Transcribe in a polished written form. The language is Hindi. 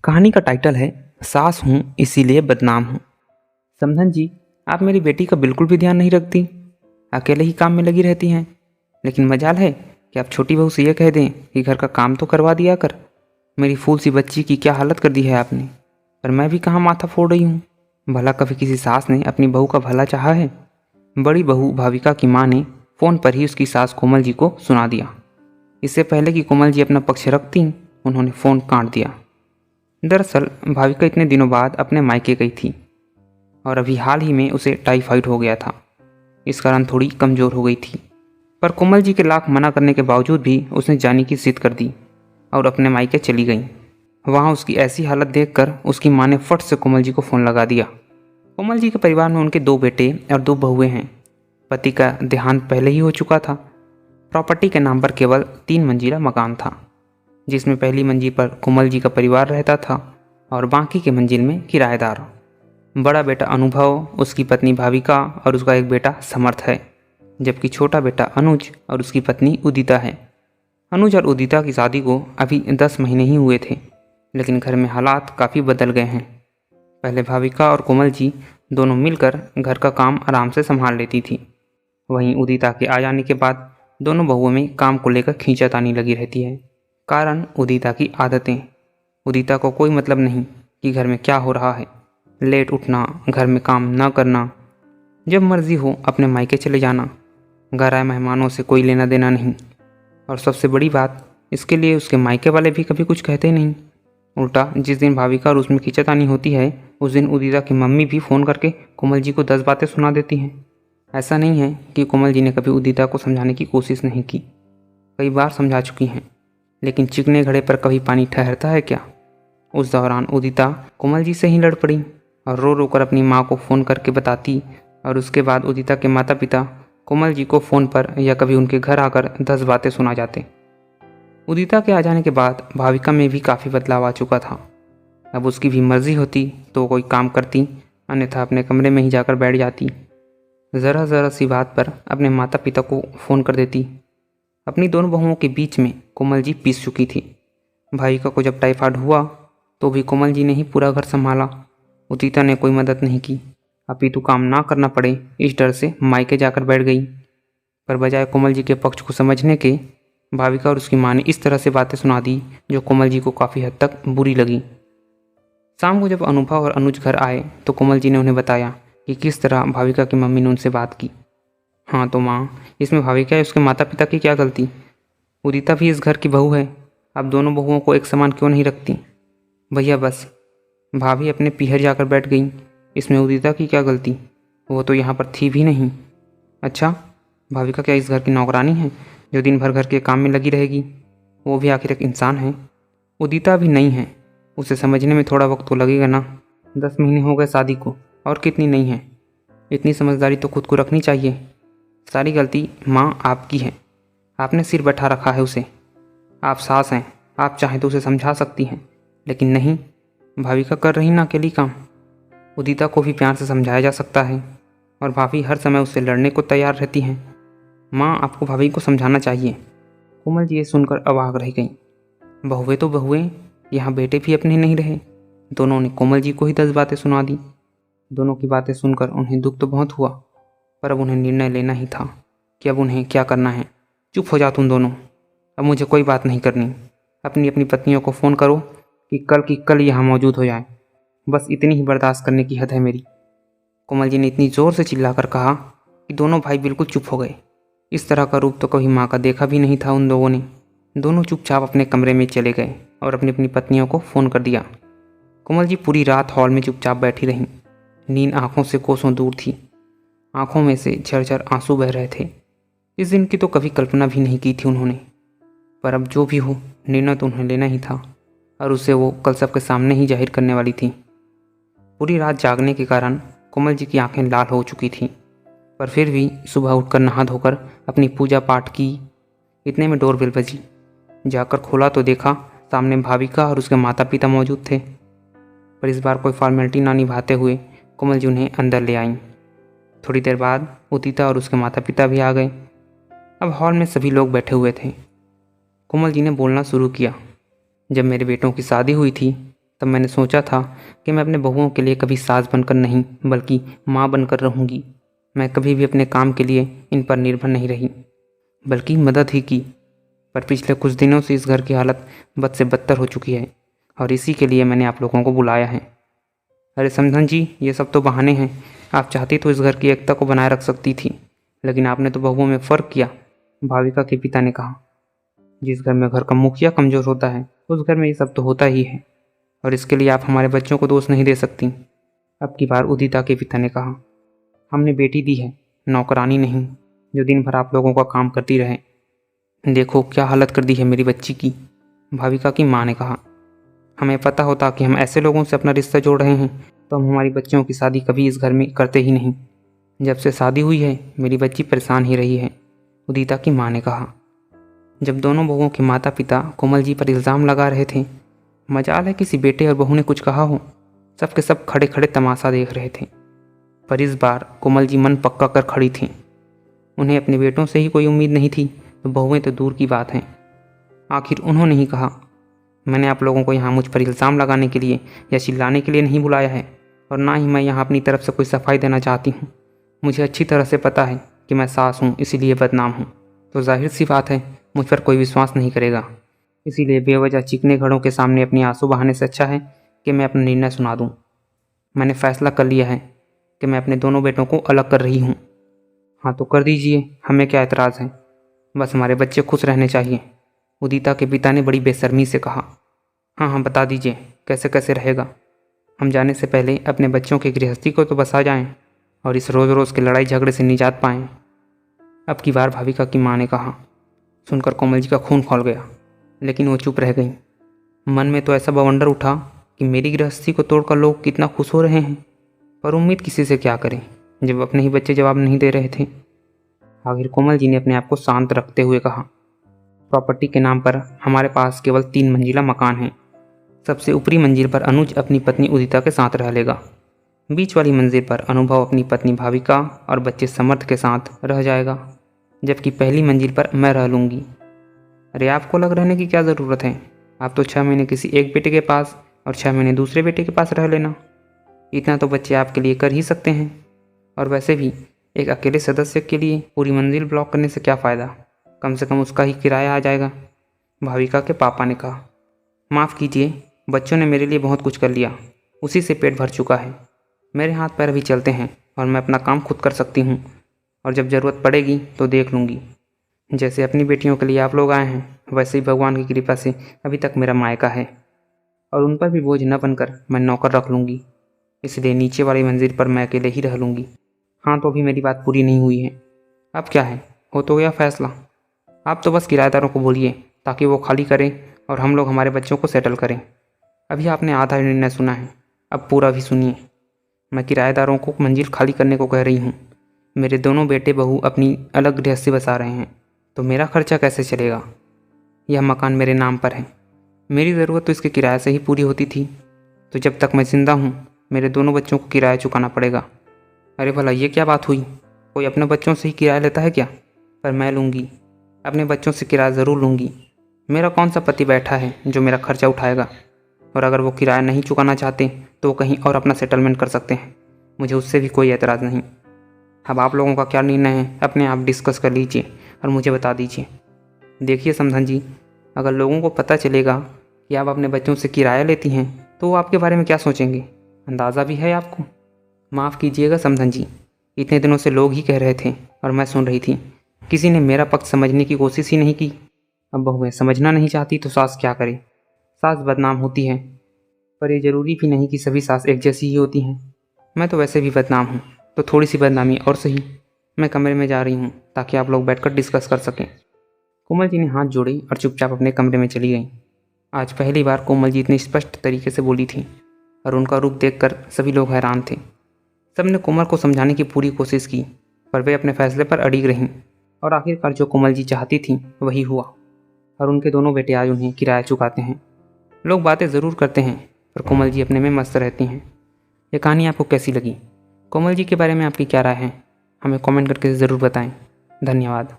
कहानी का टाइटल है सास हूँ इसीलिए बदनाम हूँ। समधन जी, आप मेरी बेटी का बिल्कुल भी ध्यान नहीं रखती, अकेले ही काम में लगी रहती हैं। लेकिन मजाल है कि आप छोटी बहू से यह कह दें कि घर का काम तो करवा दिया कर। मेरी फूल सी बच्ची की क्या हालत कर दी है आपने। पर मैं भी कहाँ माथा फोड़ रही हूँ। भला कभी किसी सास ने अपनी बहू का भला चाहा है। बड़ी बहू भाविका की माँ ने फ़ोन पर ही उसकी सास कोमल जी को सुना दिया। इससे पहले कि कोमल जी अपना पक्ष रखती, उन्होंने फ़ोन काट दिया। दरअसल भाविका इतने दिनों बाद अपने मायके गई थी और अभी हाल ही में उसे टाइफाइड हो गया था। इस कारण थोड़ी कमज़ोर हो गई थी। पर कोमल जी के लाख मना करने के बावजूद भी उसने जाने की जिद कर दी और अपने मायके चली गई। वहाँ उसकी ऐसी हालत देखकर उसकी माँ ने फट से कोमल जी को फ़ोन लगा दिया। कोमल जी के परिवार में उनके 2 बेटे और 2 बहुएं हैं। पति का देहांत पहले ही हो चुका था। प्रॉपर्टी के नाम पर केवल 3 मंजिला मकान था, जिसमें पहली मंजिल पर कोमल जी का परिवार रहता था और बाकी के मंजिल में किराएदार। बड़ा बेटा अनुभव, उसकी पत्नी भाविका और उसका एक बेटा समर्थ है, जबकि छोटा बेटा अनुज और उसकी पत्नी उदिता है। अनुज और उदिता की शादी को अभी 10 महीने ही हुए थे, लेकिन घर में हालात काफ़ी बदल गए हैं। पहले भाविका और कोमल जी दोनों मिलकर घर का काम आराम से संभाल लेती थी। वहीं उदिता के आ जाने के बाद दोनों बहुओं में काम को लेकर खींचातानी लगी रहती है। कारण उदिता की आदतें। उदिता को कोई मतलब नहीं कि घर में क्या हो रहा है। लेट उठना, घर में काम न करना, जब मर्जी हो अपने मायके चले जाना, घर आए मेहमानों से कोई लेना देना नहीं। और सबसे बड़ी बात, इसके लिए उसके मायके वाले भी कभी कुछ कहते नहीं। उल्टा जिस दिन भाविका और उसमें खींचातानी होती है, उस दिन उदिता की मम्मी भी फ़ोन करके कोमल जी को 10 बातें सुना देती हैं। ऐसा नहीं है कि कोमल जी ने कभी उदिता को समझाने की कोशिश नहीं की, कई बार समझा चुकी हैं, लेकिन चिकने घड़े पर कभी पानी ठहरता है क्या। उस दौरान उदिता कोमल जी से ही लड़ पड़ी और रो रो कर अपनी माँ को फ़ोन करके बताती। और उसके बाद उदिता के माता पिता कोमल जी को फ़ोन पर या कभी उनके घर आकर 10 बातें सुना जाते। उदिता के आ जाने के बाद भाविका में भी काफ़ी बदलाव आ चुका था। अब उसकी भी मर्जी होती तो कोई काम करती, अन्यथा अपने कमरे में ही जाकर बैठ जाती। ज़रा ज़रा सी बात पर अपने माता पिता को फ़ोन कर देती। अपनी दोनों बहुओं के बीच में कोमल जी पीस चुकी थी। भाविका को जब टाइफाइड हुआ तो भी कोमल जी ने ही पूरा घर संभाला। उदिता ने कोई मदद नहीं की। अपितु काम ना करना पड़े इस डर से मायके जाकर बैठ गई। पर बजाय कोमल जी के पक्ष को समझने के, भाविका और उसकी माँ ने इस तरह से बातें सुना दी जो कोमल जी को काफ़ी हद तक बुरी लगी। शाम को जब अनुभव और अनुज घर आए तो कोमल जी ने उन्हें बताया कि किस तरह भाविका की मम्मी ने उनसे बात की। हाँ तो माँ, इसमें भाविका या उसके माता पिता की क्या गलती। उदिता भी इस घर की बहू है, आप दोनों बहुओं को एक समान क्यों नहीं रखती। भैया बस, भाभी अपने पीहर जाकर बैठ गई, इसमें उदिता की क्या गलती, वो तो यहाँ पर थी भी नहीं। अच्छा, भाविका क्या इस घर की नौकरानी है जो दिन भर घर के काम में लगी रहेगी। वो भी आखिर एक इंसान है। उदिता भी नहीं है, उसे समझने में थोड़ा वक्त तो लगेगा ना। 10 महीने हो गए शादी को, और कितनी नहीं है। इतनी समझदारी तो खुद को रखनी चाहिए। सारी गलती माँ आपकी है, आपने सिर बैठा रखा है उसे। आप सास हैं, आप चाहें तो उसे समझा सकती हैं, लेकिन नहीं, भाविका कर रही ना अकेली काम। उदिता को भी प्यार से समझाया जा सकता है और भाभी हर समय उससे लड़ने को तैयार रहती हैं। माँ, आपको भाभी को समझाना चाहिए। कोमल जी ये सुनकर अवाक रह गईं। बहुएं तो बहुएं, यहाँ बेटे भी अपने नहीं रहे। दोनों ने कोमल जी को ही 10 बातें सुना दी। दोनों की बातें सुनकर उन्हें दुख तो बहुत हुआ, पर अब उन्हें निर्णय लेना ही था कि अब उन्हें क्या करना है। चुप हो जाओ तुम दोनों, अब मुझे कोई बात नहीं करनी। अपनी अपनी पत्नियों को फ़ोन करो कि कल की कल यहाँ मौजूद हो जाए। बस इतनी ही बर्दाश्त करने की हद है मेरी। कोमल जी ने इतनी ज़ोर से चिल्लाकर कहा कि दोनों भाई बिल्कुल चुप हो गए। इस तरह का रूप तो कभी माँ का देखा भी नहीं था उन लोगों ने। दोनों चुपचाप अपने कमरे में चले गए और अपनी अपनी पत्नियों को फ़ोन कर दिया। कोमल जी पूरी रात हॉल में चुपचाप बैठी रहीं। नींद आंखों से कोसों दूर थी। आंखों में से झरझर आंसू बह रहे थे। इस दिन की तो कभी कल्पना भी नहीं की थी उन्होंने। पर अब जो भी हो, निर्णय तो उन्हें लेना ही था और उसे वो कल सबके सामने ही जाहिर करने वाली थी। पूरी रात जागने के कारण कोमल जी की आंखें लाल हो चुकी थीं, पर फिर भी सुबह उठकर नहा धोकर अपनी पूजा पाठ की। इतने में डोरबेल बजी। जाकर खोला तो देखा सामने भाविका और उसके माता पिता मौजूद थे। पर इस बार कोई फॉर्मेलिटी ना निभाते हुए कोमल जी उन्हें अंदर ले आईं। थोड़ी देर बाद उदिता और उसके माता पिता भी आ गए। अब हॉल में सभी लोग बैठे हुए थे। कोमल जी ने बोलना शुरू किया। जब मेरे बेटों की शादी हुई थी तब मैंने सोचा था कि मैं अपने बहुओं के लिए कभी सास बनकर नहीं बल्कि माँ बनकर रहूँगी। मैं कभी भी अपने काम के लिए इन पर निर्भर नहीं रही बल्कि मदद ही की। पर पिछले कुछ दिनों से इस घर की हालत बद से बदतर हो चुकी है और इसी के लिए मैंने आप लोगों को बुलाया है। अरे समधन जी, ये सब तो बहाने हैं। आप चाहती तो इस घर की एकता को बनाए रख सकती थी, लेकिन आपने तो बहुओं में फ़र्क किया। भाविका के पिता ने कहा। जिस घर में घर का मुखिया कमज़ोर होता है उस घर में ये सब तो होता ही है, और इसके लिए आप हमारे बच्चों को दोष नहीं दे सकती। अब की बार उदिता के पिता ने कहा। हमने बेटी दी है, नौकरानी नहीं, जो दिन भर आप लोगों का काम करती रहे। देखो क्या हालत कर दी है मेरी बच्ची की, भाविका की माँ ने कहा। हमें पता होता कि हम ऐसे लोगों से अपना रिश्ता जोड़ रहे हैं तो हम हमारी बच्चियों की शादी कभी इस घर में करते ही नहीं। जब से शादी हुई है मेरी बच्ची परेशान ही रही है, उदिता की माँ ने कहा। जब दोनों बहुओं के माता पिता कोमल जी पर इल्ज़ाम लगा रहे थे, मजाल है किसी बेटे और बहू ने कुछ कहा हो। सब के सब खड़े खड़े तमाशा देख रहे थे। पर इस बार कोमल जी मन पक्का कर खड़ी थीं। उन्हें अपने बेटों से ही कोई उम्मीद नहीं थी तो बहुएं तो दूर की बात है। आखिर उन्होंने ही कहा, मैंने आप लोगों को यहाँ मुझ पर इल्ज़ाम लगाने के लिए या चिल्लाने के लिए नहीं बुलाया है, और ना ही मैं यहाँ अपनी तरफ से कोई सफाई देना चाहती हूँ। मुझे अच्छी तरह से पता है कि मैं सास हूँ, इसीलिए बदनाम हूँ, तो जाहिर सी बात है मुझ पर कोई विश्वास नहीं करेगा। इसीलिए बेवजह चिकने घड़ों के सामने अपनी आंसू बहाने से अच्छा है कि मैं अपना निर्णय सुना दूँ। मैंने फैसला कर लिया है कि मैं अपने दोनों बेटों को अलग कर रही हूँ। हाँ तो कर दीजिए, हमें क्या एतराज़ है, बस हमारे बच्चे खुश रहने चाहिए, उदिता के पिता ने बड़ी बेशर्मी से कहा। हाँ हाँ बता दीजिए कैसे कैसे रहेगा। हम जाने से पहले अपने बच्चों की गृहस्थी को तो बसा जाएं और इस रोज़ रोज़ के लड़ाई झगड़े से निजात पाएं। अब की बार भाविका की माँ ने कहा। सुनकर कोमल जी का खून खौल गया, लेकिन वो चुप रह गई। मन में तो ऐसा बवंडर उठा कि मेरी गृहस्थी को तोड़कर लोग कितना खुश हो रहे हैं, पर उम्मीद किसी से क्या करें जब अपने ही बच्चे जवाब नहीं दे रहे थे। आखिर कोमल जी ने अपने आप को शांत रखते हुए कहा, प्रॉपर्टी के नाम पर हमारे पास केवल 3 मंजिला मकान है। सबसे ऊपरी मंजिल पर अनुज अपनी पत्नी उदिता के साथ रह लेगा। बीच वाली मंजिल पर अनुभव अपनी पत्नी भाविका और बच्चे समर्थ के साथ रह जाएगा, जबकि पहली मंजिल पर मैं रह लूँगी। अरे आपको अलग रहने की क्या ज़रूरत है, आप तो 6 महीने किसी एक बेटे के पास और 6 महीने दूसरे बेटे के पास रह लेना। इतना तो बच्चे आपके लिए कर ही सकते हैं, और वैसे भी एक अकेले सदस्य के लिए पूरी मंजिल ब्लॉक करने से क्या फ़ायदा, कम से कम उसका ही किराया आ जाएगा, भाविका के पापा ने कहा। माफ़ कीजिए, बच्चों ने मेरे लिए बहुत कुछ कर लिया, उसी से पेट भर चुका है। मेरे हाथ पैर भी चलते हैं और मैं अपना काम खुद कर सकती हूँ, और जब ज़रूरत पड़ेगी तो देख लूँगी। जैसे अपनी बेटियों के लिए आप लोग आए हैं, वैसे ही भगवान की कृपा से अभी तक मेरा मायका है, और उन पर भी बोझ न बनकर मैं नौकर रख लूँगी। इसलिए नीचे वाली मंजिल पर मैं अकेले ही रह लूँगी। हाँ तो अभी मेरी बात पूरी नहीं हुई है। अब क्या है, हो तो गया फैसला। आप तो बस किराएदारों को बोलिए ताकि वो खाली करें और हम लोग हमारे बच्चों को सेटल करें। अभी आपने आधा निर्णय सुना है, अब पूरा भी सुनिए। मैं किराएदारों को मंजिल खाली करने को कह रही हूँ। मेरे दोनों बेटे बहू अपनी अलग गृहस्थी बसा रहे हैं, तो मेरा खर्चा कैसे चलेगा। यह मकान मेरे नाम पर है, मेरी ज़रूरत तो इसके किराए से ही पूरी होती थी, तो जब तक मैं ज़िंदा हूँ मेरे दोनों बच्चों को किराया चुकाना पड़ेगा। अरे भला ये क्या बात हुई, कोई अपने बच्चों से ही किराया लेता है क्या। पर मैं लूँगी, अपने बच्चों से किराया ज़रूर लूँगी। मेरा कौन सा पति बैठा है जो मेरा खर्चा उठाएगा, और अगर वो किराया नहीं चुकाना चाहते तो वो कहीं और अपना सेटलमेंट कर सकते हैं, मुझे उससे भी कोई एतराज़ नहीं। अब आप लोगों का क्या निर्णय है अपने आप डिस्कस कर लीजिए और मुझे बता दीजिए। देखिए समधन जी, अगर लोगों को पता चलेगा कि आप अपने बच्चों से किराया लेती हैं तो वो आपके बारे में क्या सोचेंगे, अंदाज़ा भी है आपको। माफ़ कीजिएगा समधन जी, इतने दिनों से लोग ही कह रहे थे और मैं सुन रही थी, किसी ने मेरा पक्ष समझने की कोशिश ही नहीं की। अब बहुएं समझना नहीं चाहती तो सास क्या करे, सास बदनाम होती है, पर ये ज़रूरी भी नहीं कि सभी सास एक जैसी ही होती हैं। मैं तो वैसे भी बदनाम हूँ, तो थोड़ी सी बदनामी और सही। मैं कमरे में जा रही हूँ ताकि आप लोग बैठकर डिस्कस कर सकें। कोमल जी ने हाथ जोड़े और चुपचाप अपने कमरे में चली गईं। आज पहली बार कोमल जी इतनी स्पष्ट तरीके से बोली थी, और उनका रूप देखकर सभी लोग हैरान थे। सबने कोमल को समझाने की पूरी कोशिश की, पर वे अपने फैसले पर अड़िग रहीं, और आखिरकार जो कोमल जी चाहती थी वही हुआ, और उनके दोनों बेटे आज उन्हें किराया चुकाते हैं। लोग बातें ज़रूर करते हैं, पर कोमल जी अपने में मस्त रहती हैं। ये कहानी आपको कैसी लगी, कोमल जी के बारे में आपकी क्या राय है, हमें कमेंट करके ज़रूर बताएं। धन्यवाद।